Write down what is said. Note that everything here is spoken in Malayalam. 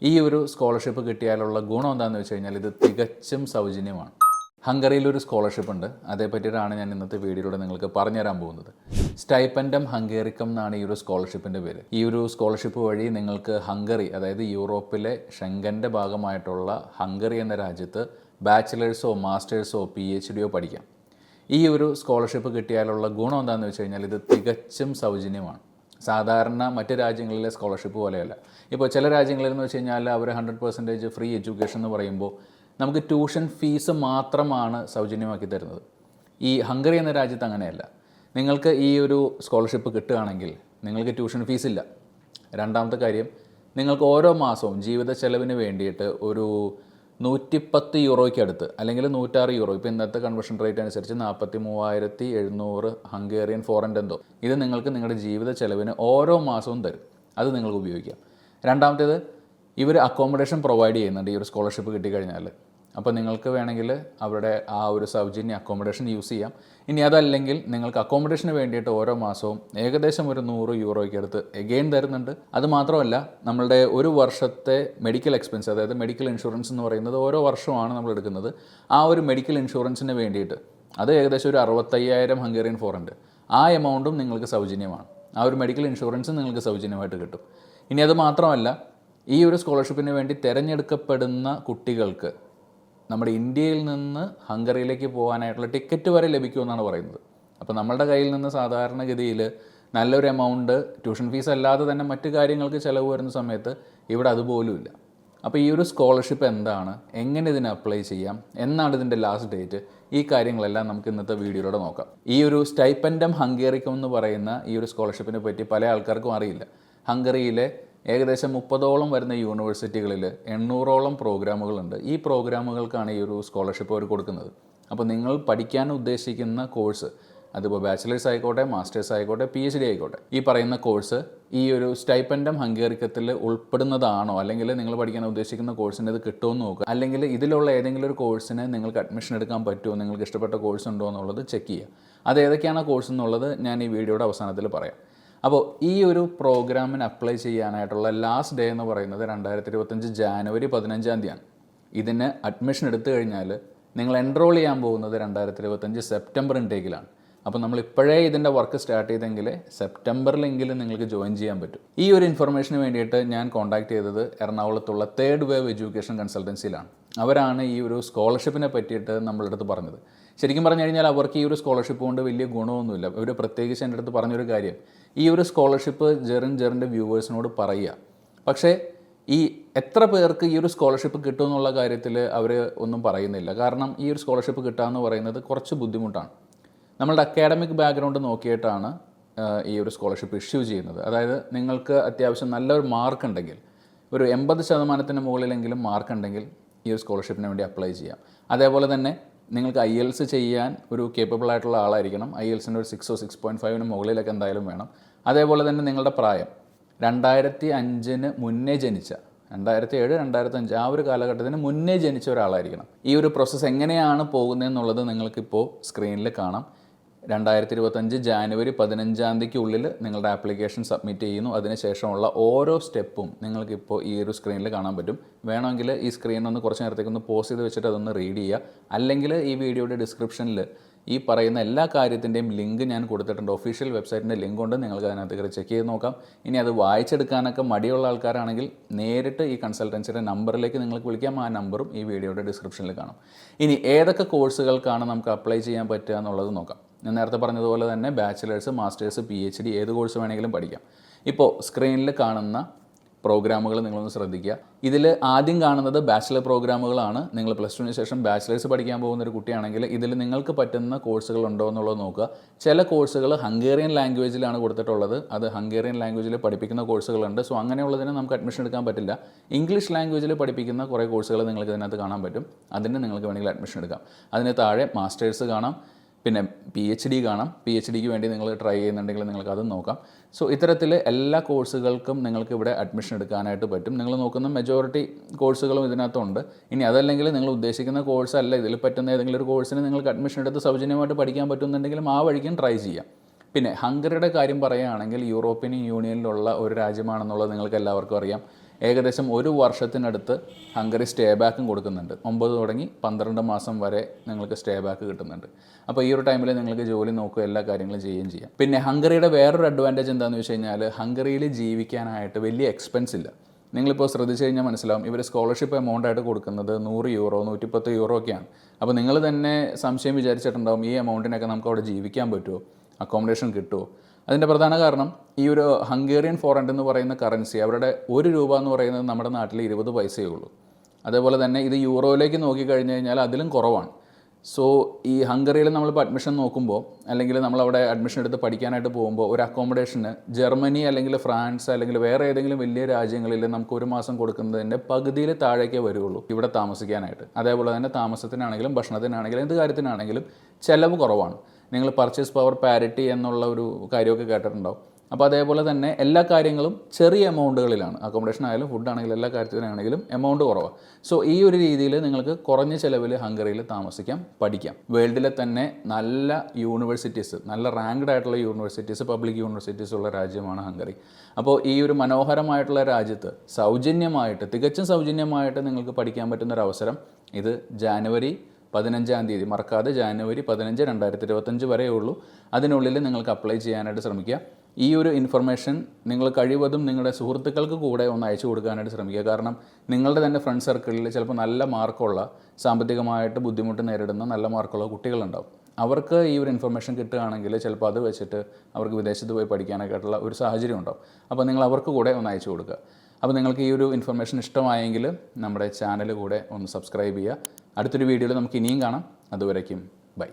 ഈ ഒരു സ്കോളർഷിപ്പ് കിട്ടിയാലുള്ള ഗുണം എന്താണെന്ന് വെച്ച് കഴിഞ്ഞാൽ ഇത് തികച്ചും സൗജന്യമാണ്. ഹംഗറിയിലൊരു സ്കോളർഷിപ്പ് ഉണ്ട്. അതേപ്പറ്റിയിട്ടാണ് ഞാൻ ഇന്നത്തെ വീഡിയോയിലൂടെ നിങ്ങൾക്ക് പറഞ്ഞുതരാൻ പോകുന്നത്. സ്റ്റൈപ്പൻഡം ഹംഗേറിക്കം എന്നാണ് ഈ ഒരു സ്കോളർഷിപ്പിൻ്റെ പേര്. ഈ ഒരു സ്കോളർഷിപ്പ് വഴി നിങ്ങൾക്ക് ഹംഗറി, അതായത് യൂറോപ്പിലെ ഷെങ്കൻ്റെ ഭാഗമായിട്ടുള്ള ഹംഗറി എന്ന രാജ്യത്ത് ബാച്ചിലേഴ്സോ മാസ്റ്റേഴ്സോ PhD പഠിക്കാം. ഈ ഒരു സ്കോളർഷിപ്പ് കിട്ടിയാലുള്ള ഗുണം എന്താണെന്ന് വെച്ച് കഴിഞ്ഞാൽ ഇത് തികച്ചും സൗജന്യമാണ്. സാധാരണ മറ്റ് രാജ്യങ്ങളിലെ സ്കോളർഷിപ്പ് പോലെയല്ല. ഇപ്പോൾ ചില രാജ്യങ്ങളിൽ എന്ന് വെച്ച് കഴിഞ്ഞാൽ അവർ 100% ഫ്രീ എഡ്യൂക്കേഷൻ എന്ന് പറയുമ്പോൾ നമുക്ക് ട്യൂഷൻ ഫീസ് മാത്രമാണ് സൗജന്യമാക്കി തരുന്നത്. ഈ ഹംഗറി എന്ന രാജ്യത്ത് അങ്ങനെയല്ല. നിങ്ങൾക്ക് ഈ ഒരു സ്കോളർഷിപ്പ് കിട്ടുകയാണെങ്കിൽ നിങ്ങൾക്ക് ട്യൂഷൻ ഫീസ് ഇല്ല. രണ്ടാമത്തെ കാര്യം, നിങ്ങൾക്ക് ഓരോ മാസവും ജീവിത ചെലവിന് വേണ്ടിയിട്ട് ഒരു 110 യൂറോയ്ക്ക് അടുത്ത് അല്ലെങ്കിൽ 106 യൂറോ, ഇപ്പോൾ ഇന്നത്തെ കൺവേർഷൻ റേറ്റ് അനുസരിച്ച് 43,700 ഹംഗേറിയൻ ഫോറൻറ്റ് എന്തോ, ഇത് നിങ്ങൾക്ക് നിങ്ങളുടെ ജീവിത ചെലവിന് ഓരോ മാസവും തരും. അത് നിങ്ങൾക്ക് ഉപയോഗിക്കാം. രണ്ടാമത്തേത്, ഇവർ അക്കോമഡേഷൻ പ്രൊവൈഡ് ചെയ്യുന്നുണ്ട് ഈ ഒരു സ്കോളർഷിപ്പ് കിട്ടിക്കഴിഞ്ഞാൽ. അപ്പോൾ നിങ്ങൾക്ക് വേണമെങ്കിൽ അവരുടെ ആ ഒരു സൗജന്യ അക്കോമഡേഷൻ യൂസ് ചെയ്യാം. ഇനി അതല്ലെങ്കിൽ നിങ്ങൾക്ക് അക്കോമഡേഷന് വേണ്ടിയിട്ട് ഓരോ മാസവും ഏകദേശം ഒരു 100 യൂറോയ്ക്ക് അടുത്ത് എഗെയിൻ തരുന്നുണ്ട്. അതുമാത്രമല്ല, നമ്മളുടെ ഒരു വർഷത്തെ മെഡിക്കൽ എക്സ്പെൻസ്, അതായത് മെഡിക്കൽ ഇൻഷുറൻസ് എന്ന് പറയുന്നത് ഓരോ വർഷമാണ് നമ്മൾ എടുക്കുന്നത്. ആ ഒരു മെഡിക്കൽ ഇൻഷുറൻസിന് വേണ്ടിയിട്ട് അത് ഏകദേശം ഒരു 65,000 ഹംഗേറിയൻ ഫോറൻറ്റ്, ആ എമൗണ്ടും നിങ്ങൾക്ക് സൗജന്യമാണ്. ആ ഒരു മെഡിക്കൽ ഇൻഷുറൻസ് നിങ്ങൾക്ക് സൗജന്യമായിട്ട് കിട്ടും. ഇനി അത് മാത്രമല്ല, ഈ ഒരു സ്കോളർഷിപ്പിന് വേണ്ടി തിരഞ്ഞെടുക്കപ്പെടുന്ന കുട്ടികൾക്ക് നമ്മുടെ ഇന്ത്യയിൽ നിന്ന് ഹംഗറിയിലേക്ക് പോകാനായിട്ടുള്ള ടിക്കറ്റ് വരെ ലഭിക്കുമെന്നാണ് പറയുന്നത്. അപ്പോൾ നമ്മളുടെ കയ്യിൽ നിന്ന് സാധാരണഗതിയിൽ നല്ലൊരു എമൗണ്ട് ട്യൂഷൻ ഫീസ് അല്ലാതെ തന്നെ മറ്റു കാര്യങ്ങൾക്ക് ചിലവ് വരുന്ന സമയത്ത് ഇവിടെ അതുപോലും ഇല്ല. അപ്പോൾ ഈ ഒരു സ്കോളർഷിപ്പ് എന്താണ്, എങ്ങനെ ഇതിന് അപ്ലൈ ചെയ്യാം, എന്നാണ് ഇതിൻ്റെ ലാസ്റ്റ് ഡേറ്റ്, ഈ കാര്യങ്ങളെല്ലാം നമുക്ക് ഇന്നത്തെ വീഡിയോയിലൂടെ നോക്കാം. ഈ ഒരു സ്റ്റൈപ്പൻഡം ഹംഗേറിക്കം എന്ന് പറയുന്ന ഈ ഒരു സ്കോളർഷിപ്പിനെ പറ്റി പല ആൾക്കാർക്കും അറിയില്ല. ഹംഗറിയിലെ ഏകദേശം 30ഓളം വരുന്ന യൂണിവേഴ്സിറ്റികളിൽ 800ഓളം പ്രോഗ്രാമുകളുണ്ട്. ഈ പ്രോഗ്രാമുകൾക്കാണ് ഈ ഒരു സ്കോളർഷിപ്പ് അവർ കൊടുക്കുന്നത്. അപ്പോൾ നിങ്ങൾ പഠിക്കാൻ ഉദ്ദേശിക്കുന്ന കോഴ്സ്, അതിപ്പോൾ ബാച്ചിലേഴ്സ് ആയിക്കോട്ടെ, മാസ്റ്റേഴ്സ് ആയിക്കോട്ടെ, PhD ആയിക്കോട്ടെ, ഈ പറയുന്ന കോഴ്സ് ഈ ഒരു സ്റ്റൈപ്പൻഡം ഹംഗേറിക്കത്തിൽ ഉൾപ്പെടുന്നതാണോ, അല്ലെങ്കിൽ നിങ്ങൾ പഠിക്കാൻ ഉദ്ദേശിക്കുന്ന കോഴ്സിന് ഇത് കിട്ടുമെന്ന് നോക്കുക. അല്ലെങ്കിൽ ഇതിലുള്ള ഏതെങ്കിലും ഒരു കോഴ്സിന് നിങ്ങൾക്ക് അഡ്മിഷൻ എടുക്കാൻ പറ്റുമോ, നിങ്ങൾക്ക് ഇഷ്ടപ്പെട്ട കോഴ്സ് ഉണ്ടോ എന്നുള്ളത് ചെക്ക് ചെയ്യുക. അത് ഏതൊക്കെയാണ് കോഴ്സ് എന്നുള്ളത് ഞാൻ ഈ വീഡിയോയുടെ അവസാനത്തിൽ പറയാം. അപ്പോൾ ഈ ഒരു പ്രോഗ്രാമിന് അപ്ലൈ ചെയ്യാനായിട്ടുള്ള ലാസ്റ്റ് ഡേ എന്ന് പറയുന്നത് 2025 ജാനുവരി 15 ഇതിന് അഡ്മിഷൻ എടുത്തു കഴിഞ്ഞാൽ നിങ്ങൾ എൻറോൾ ചെയ്യാൻ പോകുന്നത് 2025 സെപ്റ്റംബർ ഇൻടേക്കിലാണ്. അപ്പോൾ നമ്മൾ ഇപ്പോഴേ ഇതിൻ്റെ വർക്ക് സ്റ്റാർട്ട് ചെയ്തെങ്കിൽ സെപ്റ്റംബറിലെങ്കിലും നിങ്ങൾക്ക് ജോയിൻ ചെയ്യാൻ പറ്റും. ഈ ഒരു ഇൻഫർമേഷന് വേണ്ടിയിട്ട് ഞാൻ കോൺടാക്ട് ചെയ്തത് എറണാകുളത്തുള്ള തേർഡ് വേവ് എഡ്യൂക്കേഷൻ കൺസൾട്ടൻസിയിലാണ്. അവരാണ് ഈ ഒരു സ്കോളർഷിപ്പിനെ പറ്റിയിട്ട് നമ്മളുടെ അടുത്ത് പറഞ്ഞത്. ശരിക്കും പറഞ്ഞു കഴിഞ്ഞാൽ അവർക്ക് ഈ ഒരു സ്കോളർഷിപ്പ് കൊണ്ട് വലിയ ഗുണമൊന്നുമില്ല. അവർ പ്രത്യേകിച്ച് എൻ്റെ അടുത്ത് പറഞ്ഞൊരു കാര്യം, ഈ ഒരു സ്കോളർഷിപ്പ് ജെറിൻ്റെ വ്യൂവേഴ്സിനോട് പറയുക. പക്ഷേ ഈ എത്ര പേർക്ക് ഈ ഒരു സ്കോളർഷിപ്പ് കിട്ടുമെന്നുള്ള കാര്യത്തിൽ അവർ ഒന്നും പറയുന്നില്ല. കാരണം ഈ ഒരു സ്കോളർഷിപ്പ് കിട്ടുക എന്ന് പറയുന്നത് കുറച്ച് ബുദ്ധിമുട്ടാണ്. നമ്മളുടെ അക്കാഡമിക് ബാക്ക്ഗ്രൗണ്ട് നോക്കിയിട്ടാണ് ഈ ഒരു സ്കോളർഷിപ്പ് ഇഷ്യൂ ചെയ്യുന്നത്. അതായത് നിങ്ങൾക്ക് അത്യാവശ്യം നല്ലൊരു മാർക്ക് ഉണ്ടെങ്കിൽ, ഒരു 80% മുകളിലെങ്കിലും മാർക്ക് ഉണ്ടെങ്കിൽ ഈ ഒരു സ്കോളർഷിപ്പിന് വേണ്ടി അപ്ലൈ ചെയ്യാം. അതേപോലെ തന്നെ നിങ്ങൾക്ക് IELTS ചെയ്യാൻ ഒരു കേപ്പബിൾ ആയിട്ടുള്ള ആളായിരിക്കണം. IELTSൻ്റെ ഒരു 6 or 6.5 മുകളിലൊക്കെ എന്തായാലും വേണം. അതേപോലെ തന്നെ നിങ്ങളുടെ പ്രായം 2005 മുന്നേ ജനിച്ച, 2007, 2005 ആ ഒരു കാലഘട്ടത്തിന് മുന്നേ ജനിച്ച ഒരാളായിരിക്കണം. ഈ ഒരു പ്രോസസ്സ് എങ്ങനെയാണ് പോകുന്നതെന്നുള്ളത് നിങ്ങൾക്കിപ്പോൾ സ്ക്രീനിൽ കാണാം. 2025 ജാനുവരി 15 നിങ്ങളുടെ ആപ്ലിക്കേഷൻ സബ്മിറ്റ് ചെയ്യുന്നു. അതിനുശേഷമുള്ള ഓരോ സ്റ്റെപ്പും നിങ്ങൾക്കിപ്പോൾ ഈ ഒരു സ്ക്രീനിൽ കാണാൻ പറ്റും. വേണമെങ്കിൽ ഈ സ്ക്രീനൊന്ന് കുറച്ച് നേരത്തേക്കൊന്ന് പോസ് ചെയ്ത് വെച്ചിട്ട് അതൊന്ന് റീഡ് ചെയ്യുക. അല്ലെങ്കിൽ ഈ വീഡിയോയുടെ ഡിസ്ക്രിപ്ഷനിൽ ഈ പറയുന്ന എല്ലാ കാര്യത്തിൻ്റെയും ലിങ്ക് ഞാൻ കൊടുത്തിട്ടുണ്ട്. ഒഫീഷ്യൽ വെബ്സൈറ്റിൻ്റെ ലിങ്ക് കൊണ്ട് നിങ്ങൾക്ക് അതിനകത്ത് കയറി ചെക്ക് ചെയ്ത് നോക്കാം. ഇനി അത് വായിച്ചെടുക്കാനൊക്കെ മടിയുള്ള ആൾക്കാരാണെങ്കിൽ നേരിട്ട് ഈ കൺസൾട്ടൻസിയുടെ നമ്പറിലേക്ക് നിങ്ങൾക്ക് വിളിക്കാം. ആ നമ്പറും ഈ വീഡിയോയുടെ ഡിസ്ക്രിപ്ഷനിൽ കാണും. ഇനി ഏതൊക്കെ കോഴ്സുകൾക്കാണ് നമുക്ക് അപ്ലൈ ചെയ്യാൻ പറ്റുക എന്നുള്ളത് നോക്കാം. ഞാൻ നേരത്തെ പറഞ്ഞതുപോലെ തന്നെ ബാച്ചിലേഴ്സ്, മാസ്റ്റേഴ്സ്, PhD ഏത് കോഴ്സ് വേണമെങ്കിലും പഠിക്കാം. ഇപ്പോൾ സ്ക്രീനിൽ കാണുന്ന പ്രോഗ്രാമുകൾ നിങ്ങളൊന്ന് ശ്രദ്ധിക്കുക. ഇതിൽ ആദ്യം കാണുന്നത് ബാച്ചിലർ പ്രോഗ്രാമുകളാണ്. നിങ്ങൾ +2 ശേഷം ബാച്ചിലേഴ്സ് പഠിക്കാൻ പോകുന്ന ഒരു കുട്ടിയാണെങ്കിൽ ഇതിൽ നിങ്ങൾക്ക് പറ്റുന്ന കോഴ്സുകൾ ഉണ്ടോ എന്നുള്ളത് നോക്കുക. ചില കോഴ്സുകൾ ഹംഗേറിയൻ ലാംഗ്വേജിലാണ് കൊടുത്തിട്ടുള്ളത്. അത് ഹംഗേറിയൻ ലാംഗ്വേജിൽ പഠിപ്പിക്കുന്ന കോഴ്സുകളുണ്ട്. സോ അങ്ങനെയുള്ളതിന് നമുക്ക് അഡ്മിഷൻ എടുക്കാൻ പറ്റില്ല. ഇംഗ്ലീഷ് ലാംഗ്വേജിൽ പഠിപ്പിക്കുന്ന കുറേ കോഴ്സുകൾ നിങ്ങൾക്ക് ഇതിനകത്ത് കാണാൻ പറ്റും. അതിന് നിങ്ങൾക്ക് വേണമെങ്കിൽ അഡ്മിഷൻ എടുക്കാം. അതിന് താഴെ മാസ്റ്റേഴ്സ് കാണാം, പിന്നെ PhD കാണാം. PhDക്ക് വേണ്ടി നിങ്ങൾ ട്രൈ ചെയ്യുന്നുണ്ടെങ്കിൽ നിങ്ങൾക്ക് അതും നോക്കാം. സോ ഇത്തരത്തിൽ എല്ലാ കോഴ്സുകൾക്കും നിങ്ങൾക്ക് ഇവിടെ അഡ്മിഷൻ എടുക്കാനായിട്ട് പറ്റും. നിങ്ങൾ നോക്കുന്ന മെജോറിറ്റി കോഴ്സുകളും ഇതിനകത്തുണ്ട്. ഇനി അതല്ലെങ്കിൽ നിങ്ങൾ ഉദ്ദേശിക്കുന്ന കോഴ്സ് അല്ല, ഇതിൽ പറ്റുന്ന ഏതെങ്കിലും ഒരു കോഴ്സിന് നിങ്ങൾക്ക് അഡ്മിഷൻ എടുത്ത് സൗജന്യമായിട്ട് പഠിക്കാൻ പറ്റുന്നുണ്ടെങ്കിലും ആ വഴിക്കും ട്രൈ ചെയ്യാം. പിന്നെ ഹംഗറിയുടെ കാര്യം പറയുകയാണെങ്കിൽ യൂറോപ്യൻ യൂണിയനിലുള്ള ഒരു രാജ്യമാണെന്നുള്ളത് നിങ്ങൾക്ക് എല്ലാവർക്കും അറിയാം. ഏകദേശം 1 വർഷത്തിനടുത്ത് ഹംഗറി സ്റ്റേ ബാക്കും കൊടുക്കുന്നുണ്ട്. 9 തുടങ്ങി 12 മാസം വരെ നിങ്ങൾക്ക് സ്റ്റേ ബാക്ക് കിട്ടുന്നുണ്ട്. അപ്പോൾ ഈ ഒരു ടൈമിൽ നിങ്ങൾക്ക് ജോലി നോക്കുക, എല്ലാ കാര്യങ്ങളും ചെയ്യുകയും ചെയ്യാം. പിന്നെ ഹംഗറിയുടെ വേറൊരു അഡ്വാൻറ്റേജ് എന്താണെന്ന് വെച്ച് കഴിഞ്ഞാൽ ഹംഗറിയിൽ ജീവിക്കാനായിട്ട് വലിയ എക്സ്പെൻസ് ഇല്ല. നിങ്ങളിപ്പോൾ ശ്രദ്ധിച്ചു കഴിഞ്ഞാൽ മനസ്സിലാവും, ഇവർ സ്കോളർഷിപ്പ് എമൗണ്ടായിട്ട് കൊടുക്കുന്നത് 100 യൂറോ 110 യൂറോ ഒക്കെയാണ്. അപ്പോൾ നിങ്ങൾ തന്നെ സംശയം വിചാരിച്ചിട്ടുണ്ടാവും, ഈ എമൗണ്ടിനൊക്കെ നമുക്ക് അവിടെ ജീവിക്കാൻ പറ്റുമോ, അക്കോമഡേഷൻ കിട്ടുമോ? അതിൻ്റെ പ്രധാന കാരണം ഈ ഒരു ഹംഗേറിയൻ ഫോറൻറ്റ് എന്ന് പറയുന്ന കറൻസി, അവരുടെ 1 രൂപ എന്ന് പറയുന്നത് നമ്മുടെ നാട്ടിൽ 20 പൈസയേ ഉള്ളൂ. അതേപോലെ തന്നെ ഇത് യൂറോയിലേക്ക് നോക്കിക്കഴിഞ്ഞ് കഴിഞ്ഞാൽ അതിലും കുറവാണ്. സോ ഈ ഹംഗറിയിൽ നമ്മളിപ്പോൾ അഡ്മിഷൻ നോക്കുമ്പോൾ, അല്ലെങ്കിൽ നമ്മളവിടെ അഡ്മിഷൻ എടുത്ത് പഠിക്കാനായിട്ട് പോകുമ്പോൾ ഒരു അക്കോമഡേഷന് ജർമ്മനി അല്ലെങ്കിൽ ഫ്രാൻസ് അല്ലെങ്കിൽ വേറെ ഏതെങ്കിലും വലിയ രാജ്യങ്ങളിൽ നമുക്ക് 1 മാസം കൊടുക്കുന്നതിൻ്റെ പകുതിയിൽ താഴേക്കേ വരുള്ളൂ ഇവിടെ താമസിക്കാനായിട്ട്. അതേപോലെ തന്നെ താമസത്തിനാണെങ്കിലും ഭക്ഷണത്തിനാണെങ്കിലും എന്ത് കാര്യത്തിനാണെങ്കിലും ചിലവ് കുറവാണ്. നിങ്ങൾ പർച്ചേസ് പവർ പാരിറ്റി എന്നുള്ള ഒരു കാര്യമൊക്കെ കേട്ടിട്ടുണ്ടാവും. അപ്പോൾ അതേപോലെ തന്നെ എല്ലാ കാര്യങ്ങളും ചെറിയ എമൗണ്ടുകളിലാണ്. അക്കോമഡേഷൻ ആയാലും ഫുഡ് ആണെങ്കിലും എല്ലാ കാര്യത്തിനാണെങ്കിലും എമൗണ്ട് കുറവാണ്. സോ ഈ ഒരു രീതിയിൽ നിങ്ങൾക്ക് കുറഞ്ഞ ചിലവിൽ ഹംഗറിയിൽ താമസിക്കാം, പഠിക്കാം. വേൾഡിലെ തന്നെ നല്ല യൂണിവേഴ്സിറ്റീസ്, നല്ല റാങ്ക്ഡ് ആയിട്ടുള്ള യൂണിവേഴ്സിറ്റീസ്, പബ്ലിക് യൂണിവേഴ്സിറ്റീസ് ഉള്ള രാജ്യമാണ് ഹംഗറി. അപ്പോൾ ഈ ഒരു മനോഹരമായിട്ടുള്ള രാജ്യത്ത് സൗജന്യമായിട്ട്, തികച്ചും സൗജന്യമായിട്ട് നിങ്ങൾക്ക് പഠിക്കാൻ പറ്റുന്നൊരവസരം ഇത് ജാനുവരി 15-ാം തീയതി, മറക്കാതെ ജാനുവരി 15, 2025 വരെയേ ഉള്ളൂ. അതിനുള്ളിൽ നിങ്ങൾക്ക് അപ്ലൈ ചെയ്യാനായിട്ട് ശ്രമിക്കുക. ഈ ഒരു ഇൻഫർമേഷൻ നിങ്ങൾ കഴിവതും നിങ്ങളുടെ സുഹൃത്തുക്കൾക്ക് കൂടെ ഒന്ന് അയച്ചു കൊടുക്കാനായിട്ട് ശ്രമിക്കുക. കാരണം നിങ്ങളുടെ തന്നെ ഫ്രണ്ട് സർക്കിളിൽ ചിലപ്പോൾ നല്ല മാർക്കുള്ള, സാമ്പത്തികമായിട്ട് ബുദ്ധിമുട്ട് നേരിടുന്ന നല്ല മാർക്കുള്ള കുട്ടികളുണ്ടാവും. അവർക്ക് ഈ ഒരു ഇൻഫർമേഷൻ കിട്ടുകയാണെങ്കിൽ ചിലപ്പോൾ അത് വെച്ചിട്ട് അവർക്ക് വിദേശത്ത് പോയി പഠിക്കാനൊക്കെ ആയിട്ടുള്ള ഒരു സാഹചര്യം ഉണ്ടാവും. അപ്പോൾ നിങ്ങൾ അവർക്ക് കൂടെ ഒന്ന് അയച്ചു കൊടുക്കുക. അപ്പോൾ നിങ്ങൾക്ക് ഈ ഒരു ഇൻഫർമേഷൻ ഇഷ്ടമായെങ്കിൽ നമ്മുടെ ചാനൽ കൂടെ ഒന്ന് സബ്സ്ക്രൈബ് ചെയ്യുക. അടുത്തൊരു വീഡിയോയിൽ നമുക്ക് ഇനിയും കാണാം. അതുവരേക്കും ബൈ.